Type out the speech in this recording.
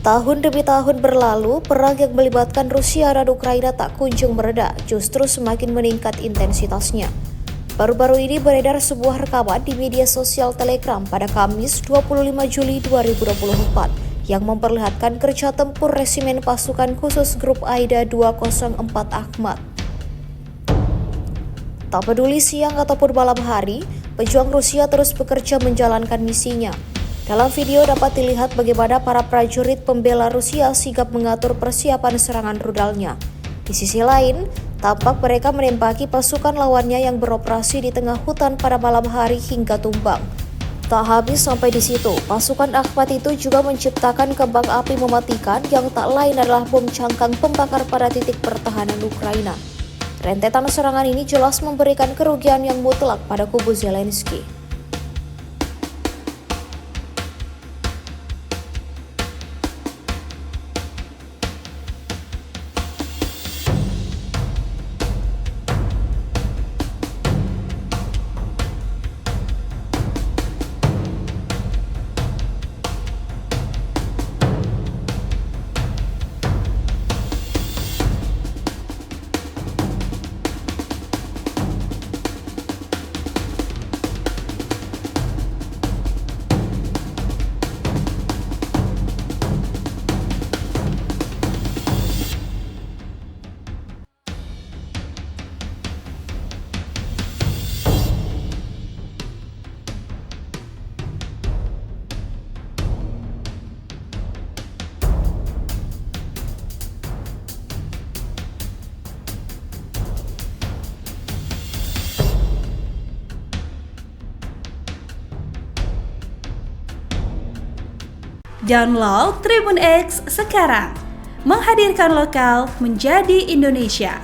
Tahun demi tahun berlalu, perang yang melibatkan Rusia dan Ukraina tak kunjung mereda, justru semakin meningkat intensitasnya. Baru-baru ini beredar sebuah rekaman di media sosial Telegram pada Kamis 25 Juli 2024 yang memperlihatkan kerja tempur resimen pasukan khusus grup AIDA 204 Ahmad. Tak peduli siang ataupun malam hari, pejuang Rusia terus bekerja menjalankan misinya. Dalam video dapat dilihat bagaimana para prajurit pembela Rusia sigap mengatur persiapan serangan rudalnya. Di sisi lain, tampak mereka menembaki pasukan lawannya yang beroperasi di tengah hutan pada malam hari hingga tumbang. Tak habis sampai di situ, pasukan Ahmad itu juga menciptakan kembang api mematikan yang tak lain adalah bom cangkang pembakar pada titik pertahanan Ukraina. Rentetan serangan ini jelas memberikan kerugian yang mutlak pada kubu Zelensky. Download Tribun X sekarang, menghadirkan lokal menjadi Indonesia.